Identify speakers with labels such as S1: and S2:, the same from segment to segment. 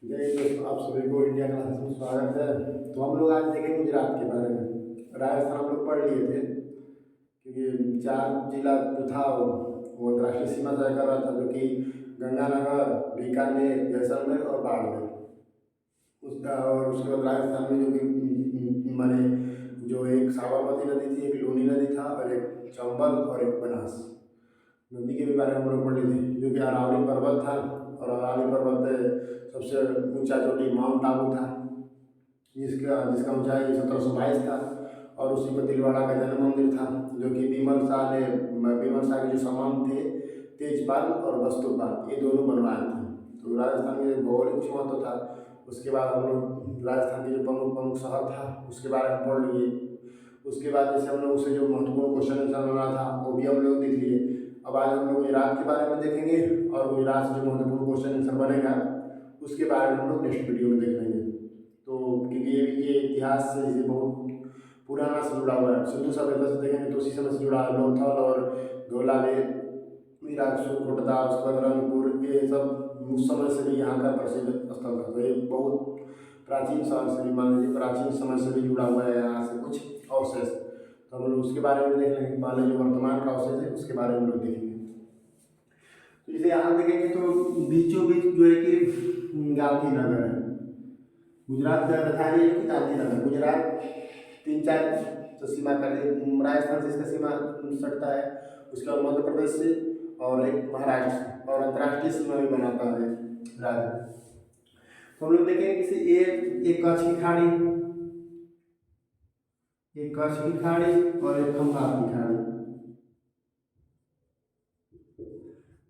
S1: जय दोस्तों, आप सभी को इंडिया क्लासेस में स्वागत है। तो हम लोग आज देखेंगे गुजरात के बारे में। राजस्थान हम लोग पढ़ लिए थे क्योंकि 4 जिला जो था वो अंतर्राष्ट्रीय सीमा तय कर रहा था, जो कि गंगानगर, बीकानेर, जैसलमेर और बाड़मेर। उसका और उसके बाद राजस्थान में जो कि माने जो एक साबरमती नदी थी, एक लूनी नदी था और एक चंबल और एक बनास नदी के भी बारे में हम लोग पढ़ लिए थे, जो कि अरावली पर्वत था। और अरावली पर्वत पे सबसे ऊंचा चोटी माउंट आबू था, जिसका जिसका ऊंचाई 1722 था। और उसी में दिलवाड़ा का जन्म मंदिर था, जो कि बीमल शाह के जो संबंध थे, तेजपाल और वस्तुपाल, ये दोनों बनवाए थे। तो राजस्थान में भौगोलिक कुछ महत्व था। उसके बाद हम लोग राजस्थान के जो प्रमुख प्रमुख शहर था उसके बारे में पढ़ लिए। उसके बाद जैसे हम लोग उसे जो महत्वपूर्ण क्वेश्चन आंसर बना था वो भी हम लोग देख लिए। अब आज हम लोग गुजरात के बारे में देखेंगे, और गुजरात से जो महत्वपूर्ण क्वेश्चन आंसर बनेगा उसके बारे में हम लोग नेक्स्ट वीडियो में देख लेंगे। तो क्योंकि ये इतिहास से जैसे बहुत पुराना से जुड़ा हुआ है, सिंधु सभ्यता से देखेंगे तो उसी समय से जुड़ा है। लोथल और धोलावीर, मीराक्षु, कोटदा, उसके बाद रंगपुर, ये सब उस समय से भी यहाँ का प्रसिद्ध स्थल था। तो ये बहुत प्राचीन समय से भी, मान लीजिए प्राचीन समय से भी जुड़ा हुआ है यहाँ से कुछ अवशेष। तो हम लोग उसके बारे में देख लेंगे। पहले जो वर्तमान का अवशेष है उसके बारे में हम लोग देखेंगे। तो जैसे यहाँ देखेंगे तो बीचों बीच जो है कि गांधीनगर है। गुजरात का राजधानी है कि गांधीनगर। गुजरात 3-4 तो सीमा कर, राजस्थान से इसका सीमा सटता है, उसके बाद मध्य प्रदेश से और एक महाराष्ट्र से, और अंतर्राष्ट्रीय सीमा भी बनाता है राज्य। तो हम लोग देखेंगे कि ये एक कच्छ की खाड़ी, एक कच्छ की खाड़ी और एक खंभात की खाड़ी,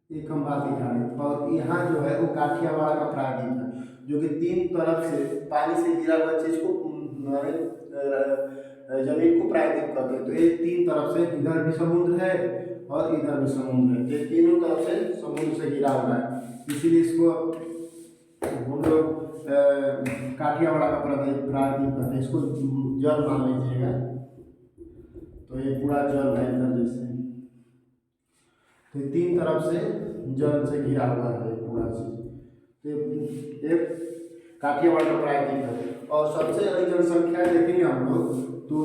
S1: एक खंभात की खाड़ी। और यहाँ जो है वो काठियावाड़ का प्रायद्वीप है, जो कि 3 तरफ से पानी से घिरा हुआ चीज को जमीन को प्रायद्वीप कहते हैं। तो ये 3 तरफ से, इधर भी समुद्र है और इधर भी समुद्र है, ये तीनों तरफ से समुद्र से घिरा हुआ है। इसीलिए इसको हम लोग काठियावाड़ का प्रायद्वीप कहते हैं। इसको जल मान लीजिएगा, तो ये पूरा जल है इधर जैसे। तो 3 तरफ से जल से घिरा हुआ है पूरा चीज। तो एक काठियावाड़ का प्रायद्वीप है। और सबसे अधिक जनसंख्या देखेंगे हम लोग तो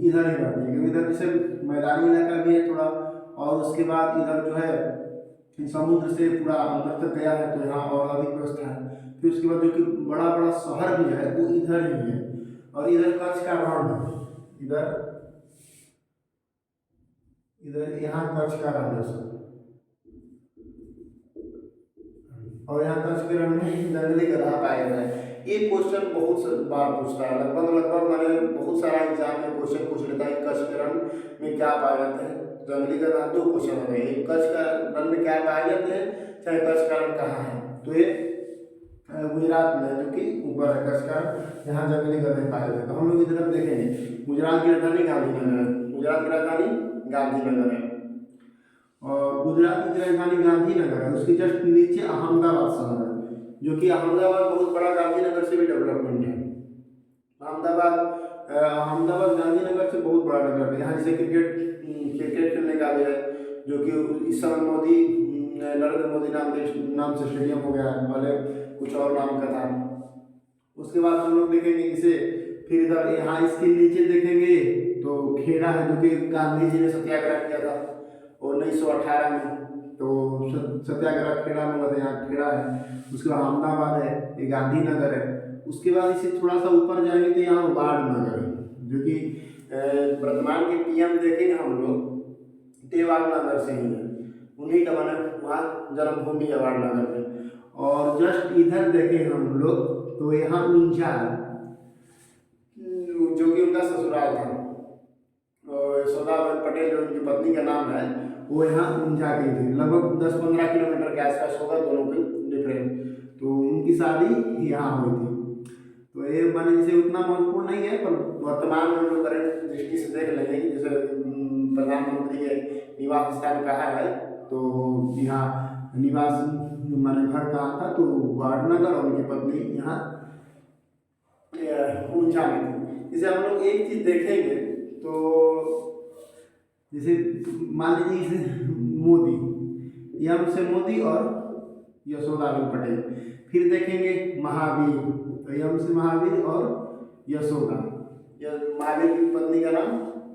S1: इधर ही रहती है, क्योंकि इधर जैसे मैदानी इलाका भी है थोड़ा, और उसके बाद इधर जो है समुद्र से पूरा अंदर तक गया है, तो यहाँ और अधिक व्यवस्था है। फिर उसके बाद जो कि बड़ा बड़ा शहर भी है वो इधर ही है। और इधर कच्छ का रण है, इधर इधर यहाँ कच्छ का रण है सब। और यहाँ कच्छ के रण में जंगली गधा पाया जाता है। ये क्वेश्चन बहुत बार पूछता है, लगभग मैंने बहुत सारा एग्जाम में क्वेश्चन पूछ लेता है, कच्छ के रण में क्या पाए जाते हैं जंगली गधा। 2 क्वेश्चन हो गए, एक कच्छ का रण में क्या पाए जाते हैं, चाहे कच्छ का रण कहाँ है। तो ये गुजरात में, जो कि ऊपर है कच्छ का, यहाँ जंगली गधे पाए जाते हैं। तो हम लोग इधर देखेंगे गुजरात की राजधानी गांधीनगर है, गुजरात की राजधानी गांधीनगर है। और गुजरात की राजधानी गांधीनगर है, उसके जस्ट नीचे अहमदाबाद शहर है, जो कि अहमदाबाद बहुत बड़ा गांधीनगर से भी डेवलपमेंट है। अहमदाबाद गांधीनगर से बहुत बड़ा डेवलपमेंट है। यहाँ जैसे क्रिकेट खेलने का भी है, जो कि इस समय नरेंद्र मोदी नाम से स्टेडियम हो गया है, पहले कुछ और नाम का था। उसके बाद हम लोग देखेंगे इसे, फिर इधर यहाँ इसके नीचे देखेंगे तो खेड़ा है, जो कि गांधी जी ने सत्याग्रह किया था 1918 में। तो सत्याग्रह खेड़ा में होता है, यहाँ खेड़ा है। उसके बाद अहमदाबाद है, ये गांधीनगर है। उसके बाद इसे थोड़ा सा ऊपर जाएंगे तो यहाँ वाड़नगर है, जो कि वर्तमान के पीएम देखेंगे हम लोग देवानगर से ही है, उन्हीं का बना वहाँ जन्मभूमि है वाड़नगर में। और जस्ट इधर देखें हम लोग तो यहाँ ऊंझा है, जो कि उनका ससुराल था। और यशोदाबेन पटेल जो उनकी पत्नी का नाम है, वो यहाँ ऊंझा गई थी। लगभग 10-15 किलोमीटर के आसपास होगा दोनों की डिफरेंस। तो उनकी शादी यहाँ हुई थी। तो ये माने जैसे उतना महत्वपूर्ण नहीं है, पर वर्तमान में हम लोग करंट दृष्टि से देख लेंगे कि जैसे प्रधानमंत्री के निवास स्थान कहाँ है, तो यहाँ निवास माने घर कहाँ था, तो वाड़नगर, और उनकी पत्नी यहाँ ऊंझा में थी। जैसे हम लोग एक चीज देखेंगे तो जैसे मान लीजिए जैसे मोदी, यहाँ से मोदी और यशोदाबेन पटेल। फिर देखेंगे महावीर, तो यम से महावीर और यशोदा, महावीर की पत्नी का नाम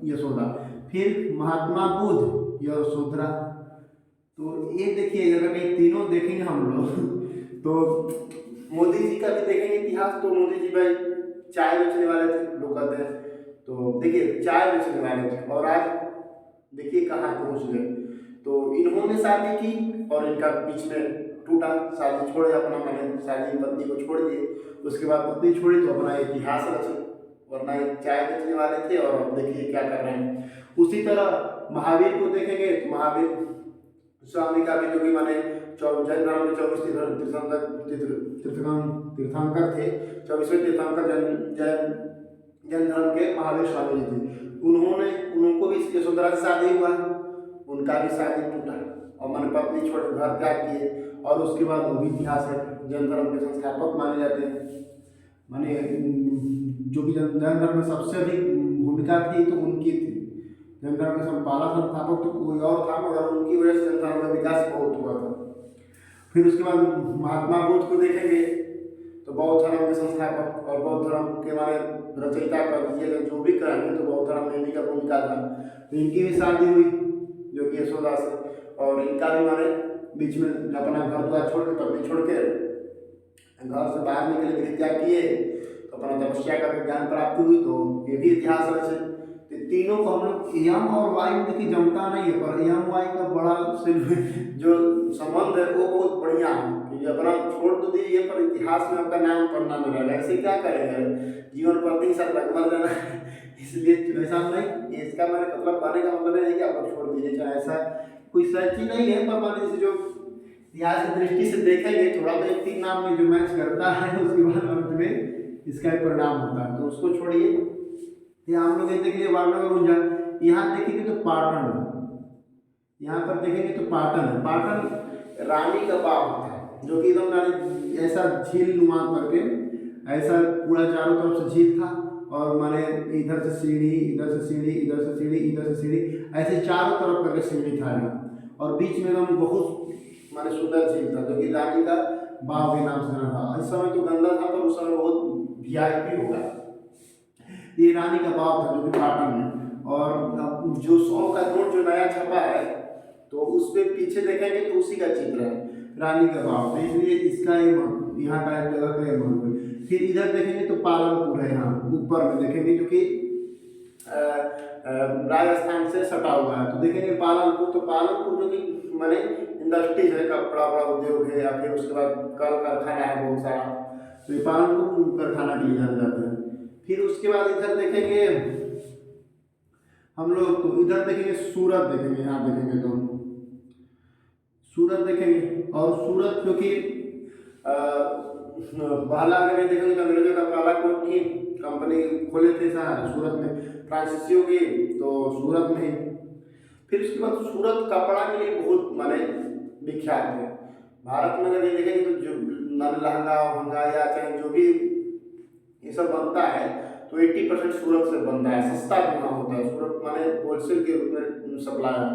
S1: यशोदा। फिर महात्मा बुद्ध, यशोधरा। तो ये देखिए, अगर ये तीनों देखेंगे हम लोग तो मोदी जी का भी देखेंगे इतिहास, तो मोदी जी भाई चाय बेचने वाले थे, लोग कहते हैं। तो देखिए चाय बेचने वाले थे और आज देखिए कहाँ पहुँच गए। तो इन्होंने शादी की और इनका बीच में टूटा, शादी छोड़े, अपना मैंने शादी पत्नी को छोड़ दिए, उसके बाद पत्नी छोड़ी तो अपना इतिहास रचे, वरना चाय बेचने वाले थे और अब देखिए क्या कर रहे हैं। उसी तरह महावीर को देखेंगे तो महावीर स्वामी का भी जो कि माने जैन धर्म में 24 तीर्थंकर थे, 24वें तीर्थंकर जैन धर्म के महावीर स्वामी जी थे। उनको भी यशोधरा से शादी हुआ, उनका भी शादी टूटा और मन पत्नी छोड़ घर त्याग किए, और उसके बाद वो भी इतिहास है, जैन धर्म के संस्थापक माने जाते हैं। माने जो भी जैन धर्म में सबसे अधिक भूमिका थी तो उनकी थी। जैन धर्म के पहला संस्थापक तो कोई और था, मगर उनकी वजह से जैन धर्म का विकास बहुत हुआ था। फिर उसके बाद महात्मा बुद्ध को देखेंगे तो बौद्ध धर्म के संस्थापक और बौद्ध धर्म के माने रचयिता कर दीजिएगा, जो भी करेंगे तो बौद्ध धर्म में इनकी का भूमिका था। तो इनकी भी शादी हुई जो कि यशोदा से, और इनका भी माने बीच में अपना घर द्वार छोड़ के, पत्नी छोड़ के घर से बाहर निकले, गृहत्याग किए, तो अपना तपस्या करके ज्ञान प्राप्ति हुई, तो ये भी इतिहास रचे। तो तीनों को हम लोग यम और वायु देखिए जमता नहीं है, पर यम वायु का बड़ा जो संबंध है वो बहुत बढ़िया है कि अपना छोड़ तो दीजिए, पर इतिहास में आपका नाम पढ़ना मिलेगा। ऐसे क्या करेंगे, जीवन पत्नी के साथ रखमर जाना इसलिए ऐसा नहीं, इसका मैंने मतलब कहने का मतलब है कि आप लोग छोड़ दीजिए, चाहे ऐसा कोई सच ही नहीं है, पर मान लीजिए जो इतिहास की दृष्टि से देखेंगे थोड़ा तो एक तीन नाम में जो मैच करता है, उसके बाद अंत में इसका एक परिणाम होता है, तो उसको छोड़िए। हम लोग देखिए वारणनगर ऊंझा, यहाँ देखेंगे तो पाटन, यहाँ पर देखेंगे तो पाटन है। पाटन रानी का बाग था, जो कि एकदम ऐसा झील नुमा करके, ऐसा पूरा चारों तरफ से झील था, और माने इधर से सीढ़ी, इधर से सीढ़ी, इधर से सीढ़ी, इधर से सीढ़ी, ऐसे चारों तरफ करके सीढ़ी था यहाँ, और बीच में एकदम बहुत माने सुंदर झील था, जो कि रानी का बाग के नाम से जाना था। इस समय तो गंदा था, पर उस समय बहुत वीआईपी होगा। ये रानी का बाग था जो कि पाटन में, और जो 100 का नोट जो नया छपा है तो उस पे पीछे देखेंगे तो उसी का चित्र है, रानी का बाग, इसलिए इसका यहाँ का एक जगह का ये महत्व है। फिर इधर देखेंगे तो पालनपुर है, यहाँ ऊपर में देखेंगे जो कि राजस्थान से सटा हुआ है, तो देखेंगे पालनपुर। तो पालनपुर जो कि माने इंडस्ट्रीज है, कपड़ा बड़ा उद्योग है, या फिर उसके बाद कल कारखाना है बहुत सारा, तो ये पालनपुर कारखाना के लिए जाना जाता है। फिर उसके बाद इधर देखेंगे हम लोग, तो इधर देखेंगे सूरत, देखेंगे यहाँ देखेंगे तो सूरत देखेंगे, और सूरत जो कि पहला अगर देखेंगे तो अंग्रेजों का पहला कोठी कंपनी खोले थे सूरत में, फ्रांसीसियों की, तो सूरत में। फिर उसके बाद सूरत कपड़ा के लिए बहुत माने विख्यात है। भारत में अगर ये देखेंगे तो जो लहंगा वहंगा या चाहे जो भी ये सब बनता है तो 80% सूरत से बनता है, सस्ता भी वहाँ होता है। सूरत माने होलसेल के रूप में सप्लाई है,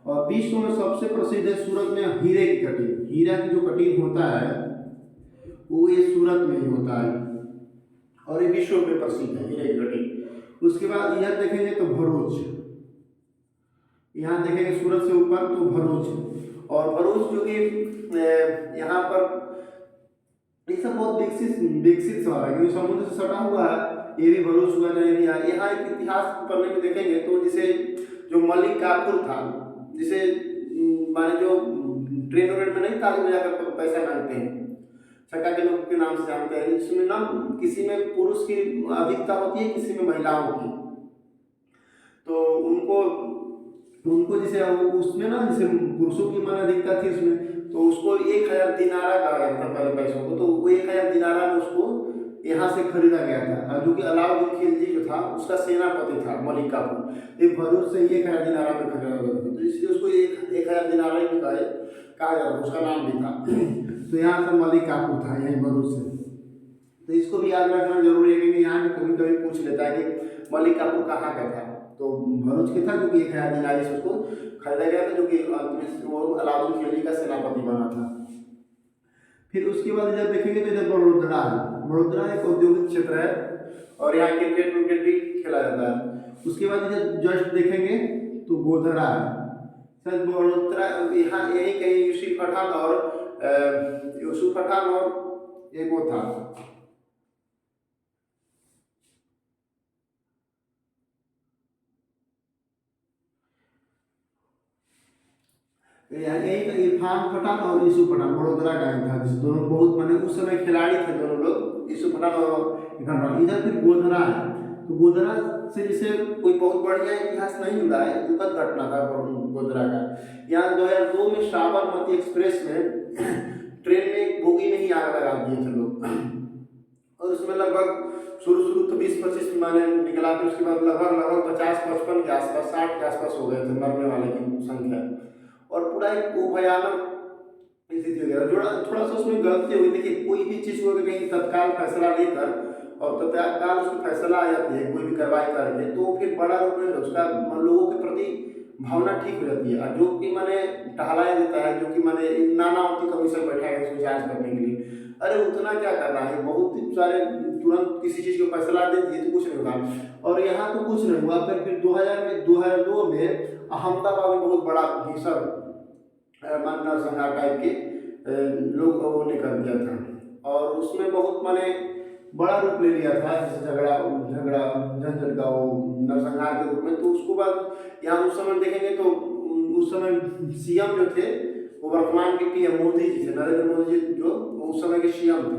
S1: और विश्व में सबसे प्रसिद्ध है सूरत में हीरे की कटिंग। हीरा की जो कटिंग होता है वो ये सूरत में ही होता है, और ये विश्व में प्रसिद्ध है हीरे की कटिंग। उसके बाद इधर देखेंगे तो भरूच, यहाँ देखेंगे सूरत से ऊपर तो भरूच, और भरूच जो कि यहाँ पर ये सब बहुत विकसित शहर है, क्योंकि समुद्र से सटा हुआ है, ये भी भरूच हुआ नहीं है। यहाँ एक इतिहास पढ़ने में देखेंगे तो जिसे जो मलिक काफूर था, जिसे माने जो ट्रेन वगैरह में नहीं ताली बजाकर पैसा मांगते हैं, छक्का के लोग के नाम से जानते हैं, जिसमें ना किसी में पुरुष की अधिकता होती है, किसी में महिलाओं की, तो उनको जैसे उसमें ना जैसे पुरुषों की मान अधिकता थी उसमें, तो उसको 1000 दिनारा कहा गया था पहले पैसों को, तो वो 1000 दिनारा में उसको यहाँ से खरीदा गया था। और जो कि अलाउद्दीन खिलजी जो था उसका सेनापति था मलिक काफूर, एक भरूच से 1000 दिनारा में खरीदा गया था, तो इसलिए उसको 1000 दिनारा ही कहा जाता है, उसका नाम भी था। तो यहाँ से मलिक काफूर था, यहीं भरूच से। तो इसको भी याद रखना जरूरी है, क्योंकि यहाँ भी कभी कभी पूछ लेता है कि मलिक काफूर कहाँ का था, तो भरूच के था, जो कि 1000 दिनारे से उसको खरीदा गया था, जो कि वो अलाउद्दीन खिलजी का सेनापति बना था। फिर उसके बाद इधर देखेंगे तो इधर बड़ोदरा है। बड़ोदरा एक औद्योगिक क्षेत्र है और यहाँ क्रिकेट विकेट भी खेला जाता है। उसके बाद इधर जस्ट देखेंगे तो गोधरा है। सर बड़ोदरा यहाँ यही कहीं यूसुफ पठान और एक वो था यही इरफान पठान और यूसुफ पठान बड़ोदरा का ही था, जिस दोनों बहुत माने उस समय खिलाड़ी थे दोनों लोग, यूसुफ पठान और इरफान पठान। इधर फिर गोधरा है, तो गोधरा से जैसे कोई बहुत बढ़िया इतिहास नहीं जुड़ा है, दुखद घटना था गोधरा का। यहाँ 2002 में साबरमती एक्सप्रेस में ट्रेन में एक बोगी में ही आग लगा दिए थे लोग और उसमें लगभग शुरू तो 20-25 माने निकला, फिर उसके बाद लगभग 50-55 के आसपास 60 के आसपास हो गए थे मरने वाले की संख्या। और पूरा एक वो भयानक स्थिति हो गया। थोड़ा सा उसमें गलती हुई, देखिए कोई भी चीज़ को कहीं तत्काल फैसला लेकर और तत्काल उसको फैसला आ जाती है कोई भी कार्रवाई करके, तो फिर बड़ा रूप में उसका लोगों के प्रति भावना ठीक हो जाती है। और जो कि मैंने टहलाया देता है, जो कि मैंने नानावती कमीशन बैठा है इसको जांच करने के लिए, अरे उतना क्या करना है, बहुत सारे तुरंत किसी चीज़ को फैसला दे दिए तो कुछ नहीं होगा। और यहाँ तो कुछ नहीं हुआ। फिर 2002 में अहमदाबाद में बहुत बड़ा भीषण नरसंहार टाइप के लोग वो निकल दिया था और उसमें बहुत माने बड़ा रूप ले लिया था, जैसे झगड़ा झंझट का वो नरसंहार के रूप में। तो उसको बाद यहाँ उस समय देखेंगे तो उस समय सीएम जो थे वो वर्तमान के पीएम मोदी जी थे, नरेंद्र मोदी जी जो उस समय के सीएम थे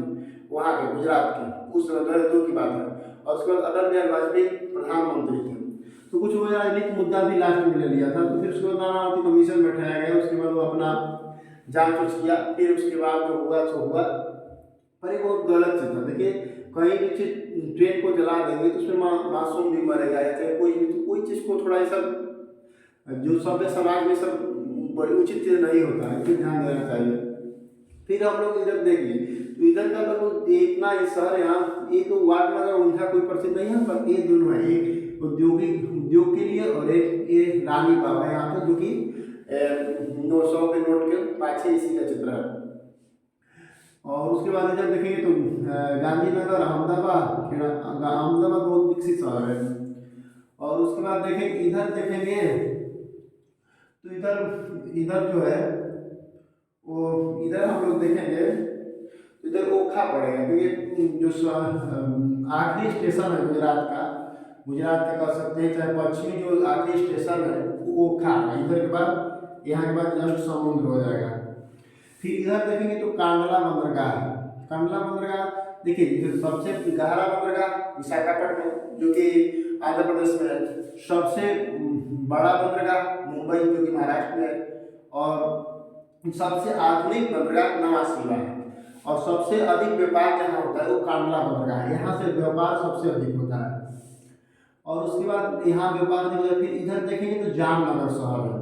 S1: वहाँ के गुजरात के, उस समय 2002 की बात है। और उसके बाद अटल बिहारी वाजपेयी प्रधानमंत्री थे। तो कुछ वो राजनीतिक मुद्दा भी लास्ट में ले लिया था। तो फिर उसके बाद नानावती कमीशन बैठाया गया, उसके बाद वो अपना जांच किया, फिर उसके बाद जो हुआ सो हुआ। पर ये बहुत गलत चीज़ था। देखिए कहीं भी चीज ट्रेन को जला देंगे तो उसमें मासूम भी मरेगा या चाहे कोई भी, तो कोई चीज़ को थोड़ा ऐसा जो सभ्य समाज में सब बड़ी उचित चीज़ नहीं होता है, फिर ध्यान देना चाहिए। फिर हम लोग इधर देखिए तो इधर का लोग इतना ये शहर यहाँ ये तो वार्ड नगर उनका कोई प्रसिद्ध नहीं है, पर ये दोनों है, एक उद्योग के लिए और एक ये रानी बाबा है यहाँ पे, जो कि 900 के नोट के पाछे इसी का चित्र है। और उसके बाद इधर देखेंगे तो गांधीनगर अहमदाबाद बहुत विकसित शहर है। और उसके बाद देखेंगे इधर देखेंगे तो इधर जो है वो इधर हम लोग देखेंगे तो इधर ओखा पड़ेगा, क्योंकि जो आखिरी स्टेशन है गुजरात का कह सकते हैं, चाहे पश्चिमी जो आखिरी स्टेशन है वो ओखा है। इधर के बाद यहाँ के बाद जस्ट समुद्र हो जाएगा। फिर इधर देखेंगे तो कांडला बंदरगाह है। कांडला बंदरगाह देखिए इधर सबसे गहरा बंदरगाह विशाखापट्टनम जो कि आंध्र प्रदेश में है, सबसे बड़ा बंदरगाह मुंबई जो कि महाराष्ट्र में है, और सबसे आधुनिक बंदरगाह नवा शिवा है। और सबसे अधिक व्यापार जहाँ होता है वो कांडला बंदरगाह है, यहाँ से व्यापार सबसे अधिक होता है। और उसके बाद यहाँ व्यापार फिर इधर देखेंगे तो जामनगर शहर है,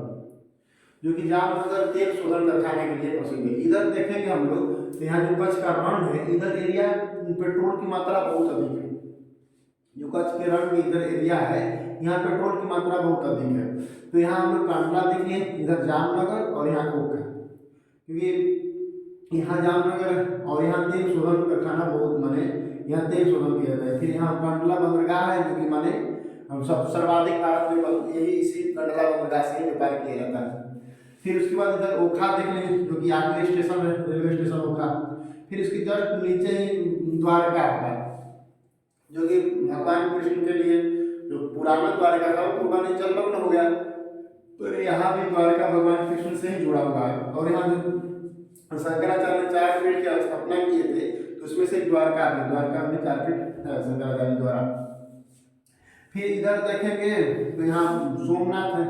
S1: जो कि जामनगर तेल शोधन कारखाने के लिए प्रसिद्ध है। इधर देखेंगे हम लोग तो यहाँ जो कच्छ का रण है, इधर एरिया पेट्रोल की मात्रा बहुत अधिक है। जो कच्छ के रण में इधर एरिया है, यहाँ पेट्रोल की मात्रा बहुत अधिक है। तो यहाँ हम लोग कांडला देखिए, इधर जामनगर और यहाँ ओखा, क्योंकि यहाँ जामनगर और यहाँ तेल शोधन कारखाना बहुत माने यहाँ तेल शोधन किया जाता है। फिर यहाँ कांडला बंदरगाह है, जो कि माने हम सब सर्वाधिक भारत में यही इसी कांडला बंदरगाह से व्यापार किया जाता है। फिर उसके बाद इधर ओखा देख लेंगे, जो कि आखिरी स्टेशन है, रेलवे स्टेशन ओखा। फिर इसके जस्ट नीचे ही द्वारका है, जो कि भगवान कृष्ण के लिए जो पुराना द्वारका था वो माने जलमग्न हो गया, तो यहाँ भी द्वारका भगवान कृष्ण से ही जुड़ा हुआ है। और यहाँ जो शंकराचार्य ने 4 पीठ की स्थापना किए थे, तो उसमें से द्वारका में 4 पीठ है शंकराचार्य द्वारा। फिर इधर देखेंगे तो यहाँ सोमनाथ है,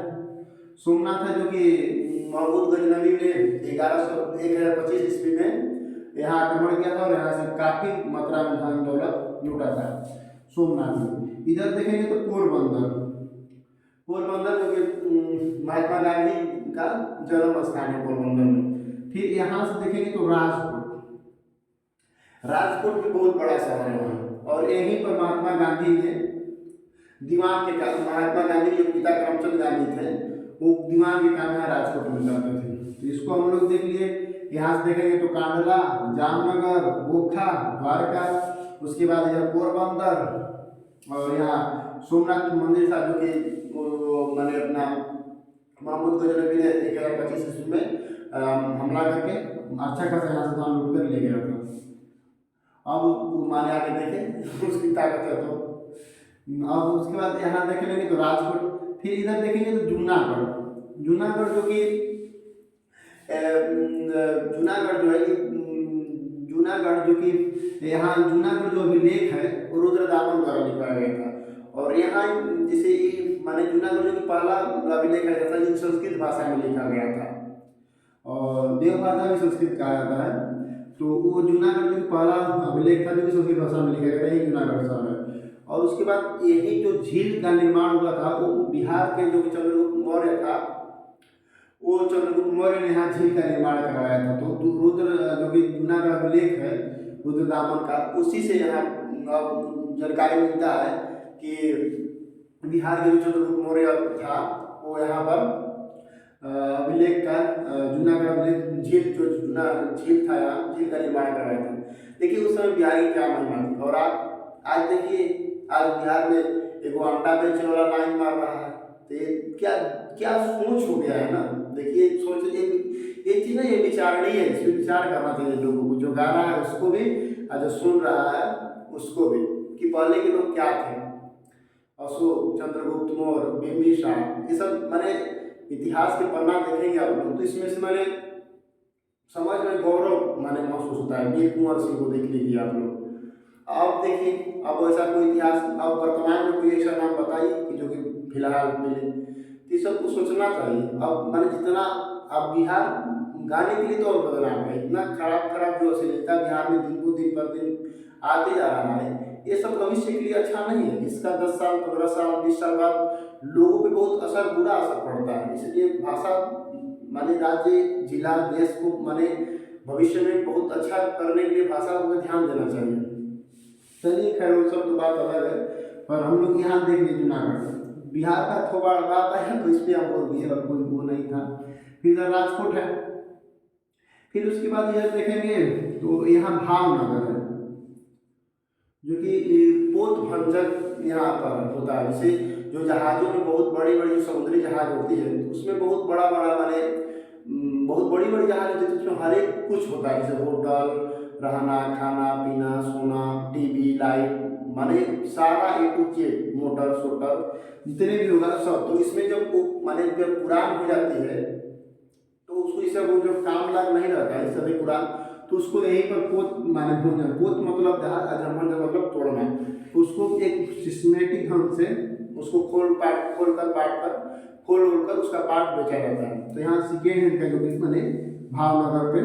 S1: जो कि महमूद गजनवी ने 1125 ईस्वी में यहाँ आक्रमण किया था और यहाँ से काफी मात्रा में धन दौलत लूटा था सोमनाथ में। इधर देखेंगे तो पोरबंदर जो कि महात्मा गांधी का जन्म स्थान है पोरबंदर में। फिर यहाँ से देखेंगे तो राजकोट भी बहुत बड़ा शहर है वहाँ, और यहीं पर महात्मा गांधी ने दीवान के काम, महात्मा गांधी जो पिता करमचंद गांधी थे वो दीवान के काम यहाँ राजकोट में करते थे। तो इसको हम लोग देख लिए यहाँ से देखेंगे तो कांडला, जामनगर, ओखा, द्वारका, उसके बाद इधर पोरबंदर और यहाँ सोमनाथ मंदिर था, जो कि मैंने अपना महमूद गजनबी ने 1025 ईस्वी में हमला करके अच्छा खासा यहाँ से धान लूट कर ले गया था। अब माने आके देखें उसकी ताकत है। तो अब उसके बाद यहाँ देख लेंगे तो राजकोट, फिर इधर देखेंगे तो जूनागढ़। जूनागढ़ जो कि जूनागढ़ जो है कि जूनागढ़ जो कि यहाँ जूनागढ़ जो अभिलेख है वो रुद्रदामन द्वारा लिखवाया गया था। और यहाँ जैसे माने जूनागढ़ जो कि पहला अभिलेख है जैसा जो संस्कृत भाषा में लिखा गया था, और देव भाषा भी संस्कृत कहा जाता है। तो वो जूनागढ़ जो पहला अभिलेख था जो कि संस्कृत भाषा में लिखा गया था, यही जूनागढ़ शहर है। और उसके बाद यही जो झील का निर्माण हुआ था वो बिहार के जो चंद्रगुप्त मौर्य था, वो चंद्रगुप्त मौर्य ने यहाँ झील का निर्माण करवाया था। तो रुद्र जो कि जूनागढ़ अभिलेख है रुद्रदामन का, उसी से यहाँ जानकारी मिलता है कि बिहार के जो चंद्रगुप्त मौर्य था वो यहाँ पर अभिलेख का जूनागढ़ अभिलेख झील जो झील था यहाँ झील का निर्माण करवाया था। देखिए उस समय बिहार की क्या महिमा थी। और आज देखिए आज बिहार में एक अंडा बेचने वाला लाइन मार रहा है। तो ये क्या क्या सोच हो गया है ना। देखिए सोच ये चीज़ ना ये विचारणीय है, इस पर विचार करना चाहिए लोगों को, जो गा रहा है उसको भी और जो सुन रहा है उसको भी, कि पहले के लोग क्या थे। अशोक, चंद्रगुप्त मौर्य, बिंबिसार, ये सब मैंने इतिहास के पन्ना देखेंगे आप लोग तो इसमें से मैंने समझ में गौरव माने महसूस होता है। वीर कुंवर सिंह को देख लीजिए आप लोग। अब देखिए अब ऐसा कोई इतिहास अब वर्तमान में कोई ऐसा नाम बताइए कि जो कि फिलहाल मिले, तो ये सबको सोचना चाहिए। अब मैंने जितना अब बिहार गाने के लिए तो और बदनाम है, इतना खराब खराब जो अश्लीलता बिहार में दिन को दिन पर दिन आते जा रहा है, ये सब भविष्य के लिए अच्छा नहीं है। इसका 10 साल 15 साल 20 साल बाद लोगों पे बहुत असर बुरा असर पड़ता है। इसलिए भाषा माने राज्य जिला देश को माने भविष्य में बहुत अच्छा करने के लिए भाषा को ध्यान देना चाहिए। चलिए खैर वो सब तो बात अलग है, पर हम लोग यहाँ देख लीजिए जूनागढ़ बिहार का थोड़ा बात है तो इस पर हम बोल दिए और कोई वो नहीं था। फिर इधर राजकोट है, फिर उसके बाद इधर देखेंगे तो यहाँ भावनगर है जो कि पोत भंजक यहाँ पर होता है। जैसे जो जहाज़ों में बहुत बड़ी बड़ी समुद्री जहाज होती है उसमें बहुत बड़ा बड़ा माने बहुत बड़ी बड़ी जहाज होती है, उसमें हर एक कुछ होता है, जैसे होटल, रहना, खाना पीना, सोना, टीवी, लाइट, माने सारा ए टू जेड, मोटर सोटर जितने भी होगा सब। तो इसमें जब माने जब पुरान हो जाती है तो उसको इससे वो जो काम लाग नहीं रहता है सभी पुरान, तो उसको यहीं पर पोत माने भूंजना, पोत मतलब जहाज अजमन मतलब तोड़ना, उसको एक सिस्टमेटिक ढंग से उसको खोल कर उसका पार्ट बेचा जाता है। तो यहाँ सेकेंड हैंड का जो मैंने भावनगर पे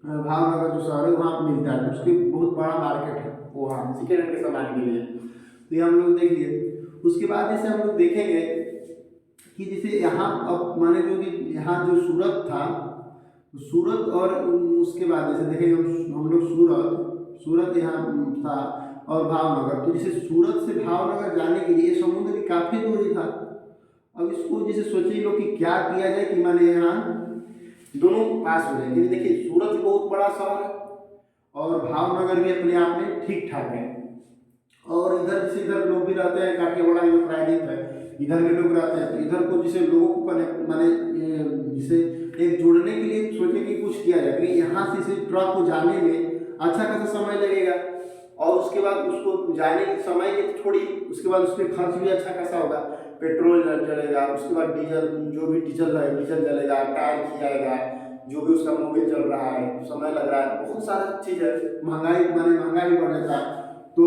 S1: भावनगर जो शहर है वहाँ मिलता है, तो उसकी बहुत बड़ा मार्केट है वहाँ सेकेंड हैंड के सामान के लिए। तो ये हम लोग देख लिए। उसके बाद जैसे हम लोग देखेंगे कि जैसे यहाँ अब माने जो कि यहाँ जो सूरत था, तो सूरत और उसके बाद जैसे देखेंगे हम लोग सूरत यहाँ था और भावनगर। तो जैसे सूरत से भावनगर जाने के लिए समुद्र की काफ़ी दूरी था। अब इसको जैसे सोचिए लोग कि क्या किया जाए कि माने यहाँ दोनों पास हो जाए। देखिए सूरत भी बहुत बड़ा शहर है और भावनगर भी अपने आप में ठीक ठाक है, और इधर जैसे इधर लोग भी रहते हैं, काफ़ी बड़ा जो प्रायद्वीप है इधर भी लोग रहते हैं। तो इधर को जैसे लोगों को कनेक्ट माने जिसे एक जोड़ने के लिए सोचे कि कुछ किया जाए, क्योंकि यहाँ से इसे ट्रक को जाने में अच्छा खासा समय लगेगा, और उसके बाद उसको जाने के समय की थोड़ी उसके बाद उसमें खर्च भी अच्छा खासा होगा, पेट्रोल जलेगा, उसके बाद डीजल जो भी डीजल जलेगा, टायर खिलाएगा, जो भी उसका मोबिल चल रहा है, समय लग रहा है, बहुत सारा चीज़ है, महंगाई भी बढ़ जाता है। तो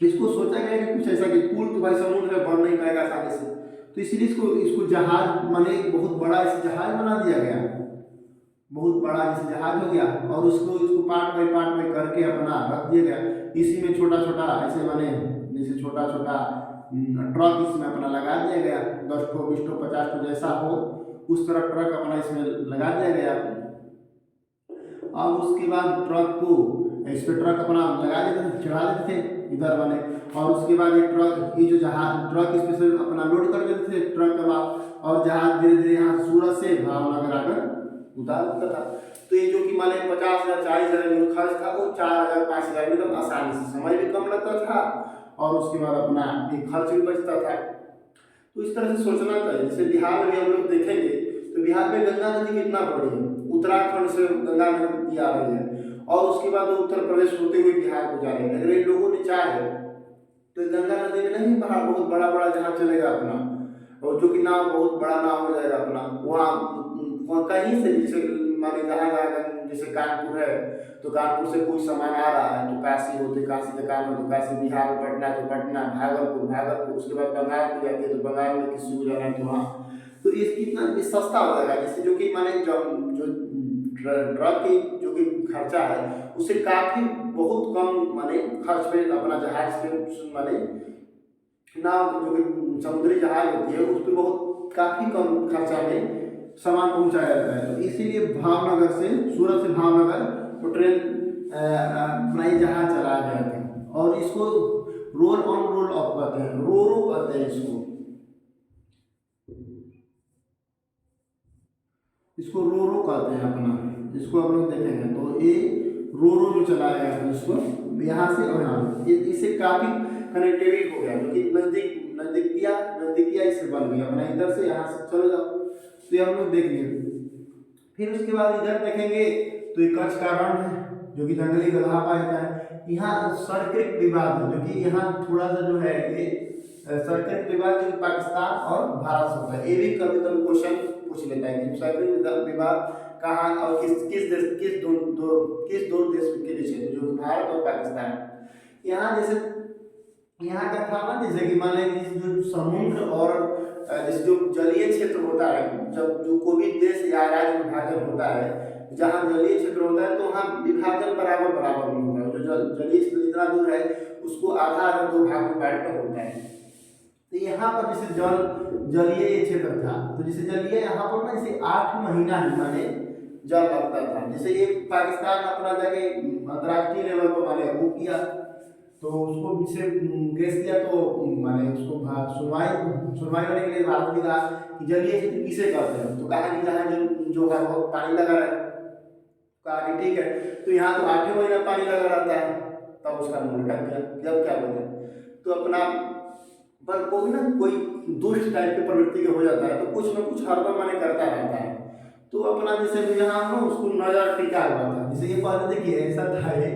S1: इसको सोचा गया कि कुछ ऐसा कि पुल तो भाई समुद्र में बन नहीं पाएगा आसानी से, तो इसलिए इसको जहाज माने बहुत बड़ा इस जहाज बना दिया गया, बहुत बड़ा जैसे जहाज हो गया, और इसको पार्ट बाई करके अपना रख दिया गया। इसी में छोटा छोटा ऐसे माने जैसे छोटा छोटा ट्रक इसमें अपना लगा दिया गया, 10 ठो 20 ठो 50 ठो जैसा हो उस तरह ट्रक अपना इसमें लगा दिया गया। अब उसके बाद ट्रक को इस पर ट्रक अपना लगा देते थे, चढ़ा देते थे इधर बने, और उसके बाद ये जो जहाज ट्रक इस पर अपना लोड कर देते थे ट्रक के बाद, और जहाज धीरे धीरे यहाँ सूरत से भावनगर आकर उतार देता था। तो ये जो कि माने 50,000 40,000 जो खर्च था वो 4,000 5,000 में एकदम आसानी से, समय भी कम लगता था और उसके बाद अपना ये खर्च भी बचता था। तो इस तरह से सोचना चाहिए। जैसे बिहार में भी हम लोग देखेंगे तो बिहार में गंगा नदी कितना बड़ी है, उत्तराखंड से गंगा नदी आ रही है और उसके बाद वो उत्तर प्रदेश होते हुए बिहार को जा रही है। अगर इन लोगों ने चाहे तो गंगा नदी में नहीं बड़ा बहुत बड़ा बड़ा जहाज चलेगा अपना, और जो कि नाव बहुत बड़ा नाव हो जाएगा अपना, वहाँ कहीं से जैसे माने जहाँ जहाँ जैसे कानपुर है तो कानपुर से कोई सामान आ रहा है तो काशी होते काशी का काम है तो काशी, बिहार में पटना तो पटना, भागलपुर, उसके बाद बंगाल में जाती है तो बंगाल में किसी को जाना है तो वहाँ, तो ये कितना सस्ता हो जाएगा। जैसे जो कि माने जो ट्रक की जो कि खर्चा है उससे काफ़ी बहुत कम माने खर्च पे अपना जहाज के माने नाव जो कि समुद्री जहाज होती है उस पर बहुत काफ़ी कम खर्चा में सामान पहुंचाया जाता है। तो इसीलिए भावनगर से, सूरत से भावनगर वो ट्रेन अपना ये जहाज चलाया गया था और इसको रोल ऑन रोल ऑफ कहते हैं, रो रो कहते हैं इसको रो रो कहते हैं अपना। इसको हम लोग देखेंगे तो ये रो रो जो चलाया गया था इसको यहाँ से और यहाँ, इससे काफ़ी कनेक्टिविटी हो गया जो कि नज़दीकिया इससे बन गई अपना, इधर से यहाँ से चलो जाओ। तो ये हम लोग देख लिए। फिर उसके बाद इधर देखेंगे तो ये कच्छ का रण है जो कि जंगली गदहा पाया जाता है। यहाँ सर्किट विवाद है जो कि यहाँ थोड़ा सा जो है ये सर्किट विवाद जो पाकिस्तान और भारत से होता है। ये भी कभी कभी क्वेश्चन पूछ लेता है कि सर्किट विवाद कहाँ और किस दो देश के बीच है, जो भारत और पाकिस्तान। यहाँ जैसे यहाँ का था ना, जैसे कि मान लीजिए जो समुद्र और जैसे जो जलीय क्षेत्र होता है, जब जो कोई भी देश या राज्य विभाजन होता है, जहाँ जलीय क्षेत्र होता है तो वहाँ विभाजन बराबर बराबर में होता है। जो जलीय क्षेत्र जितना दूर है उसको आधा आधा दो भाग में बांट कर होता है। तो यहाँ पर जैसे जलीय क्षेत्र था तो जैसे जलीय यहाँ पर ना जैसे 8 महीना ही माने जल लगता था। जैसे ये पाकिस्तान अपना जाके अंतर्राष्ट्रीय लेवल पर माने वो किया तो उसको से केस किया तो माने उसको सुनवाई होने के लिए भारत ने कहा कि जलीय क्षेत्र किसे कहते हैं, तो कहा कि जहाँ जो है वो पानी लगा रहा है। कहा कि ठीक है, तो यहाँ तो 8 महीना पानी लगा रहता है, तब उसका मुंह ढक गया। जब क्या बोले तो अपना पर कोई ना कोई दुष्ट टाइप की प्रवृत्ति के हो जाता है तो कुछ ना कुछ हरदम माने करता रहता है। तो अपना जैसे यहाँ ना उसको नजर टिका हुआ था। जैसे ये पहले देखिए ऐसा था ये,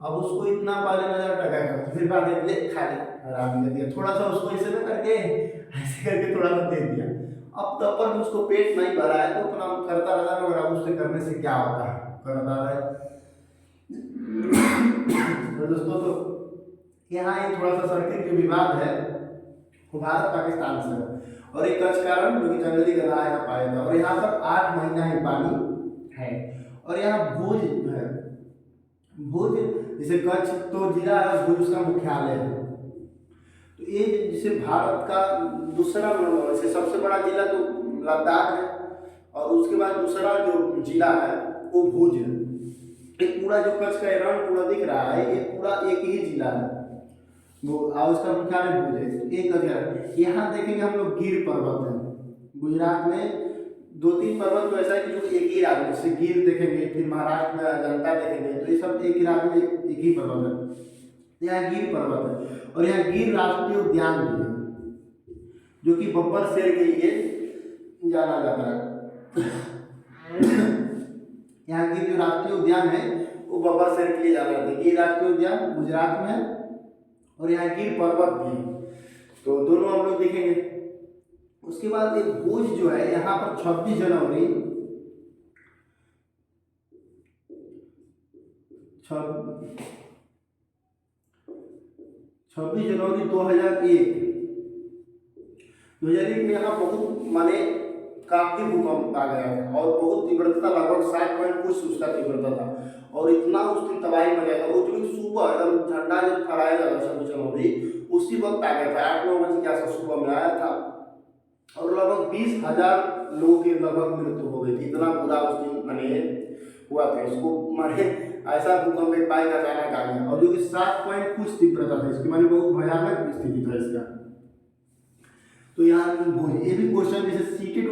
S1: अब उसको इतना पहले नजर टका कर फिर बाद में ले खा ले आराम कर दिया, थोड़ा सा उसको ऐसे ना करके ऐसे करके थोड़ा सा दे दिया। अब तो अपन उसको पेट नहीं भरा है तो अपना करता रहता है, मगर अब उससे करने से क्या होता है, करता रहे। तो दोस्तों तो यहाँ ये थोड़ा सा सर्किट के विवाद है वो भारत पाकिस्तान से है और एक कच्छ का रण जो कि जंगली गदहा यहाँ पाया था और यहाँ पर 8 महीना ही पानी है। और यहाँ भुज है, भुज जैसे कच्छ तो जिला है, भुज उसका मुख्यालय है। तो ये जैसे भारत का दूसरा वैसे सबसे बड़ा जिला तो लद्दाख है और उसके बाद दूसरा जो जिला है वो भुज है। एक पूरा जो कच्छ का रण पूरा दिख रहा है ये पूरा एक ही जिला है वो, और उसका मुख्यालय भुज है। एक जगह यहाँ देखेंगे हम लोग गिर पर्वत है गुजरात में, 2-3 पर्वत तो ऐसा है कि जो एक ही राज्य में, जैसे गिर देखेंगे, फिर महाराष्ट्र में अजंता देखेंगे, तो ये सब एक ही राज्य में एक ही पर्वत है। यहाँ गिर पर्वत है और यहाँ गिर राष्ट्रीय उद्यान भी है जो कि बब्बर शेर के लिए जाना जाता है। यहाँ गिर जो राष्ट्रीय उद्यान है वो बब्बर शेर के लिए जाना जाता है। गिर राष्ट्रीय उद्यान गुजरात में है और यहाँ गिर पर्वत भी है, तो दोनों हम लोग देखेंगे। उसके बाद एक भुज जो है यहाँ पर 26 जनवरी 2001 में यहाँ बहुत माने काफी भूकंप आ गया था और बहुत तीव्रता लगभग 7 पॉइंट कुछ उसका तीव्रता था और इतना उस दिन तबाही मचा था। वो जो सुबह एकदम झंडा जब फहराया जाता 26 जनवरी उसी वक्त आ गया था, 8-9 बजे के आसपास सुबह में आया था और लगभग 20,000 लोगों की लगभग मृत्यु हो गई थी। इतना बुरा उस दिन माने हुआ था, इसको माने ऐसा भूकंप एक बाइक अचानक आ गया और जो कि 7 पॉइंट कुछ तीव्रता था इसकी, माने बहुत भयानक स्थिति था इसका। तो यहाँ ये भी क्वेश्चन जैसे सीटेड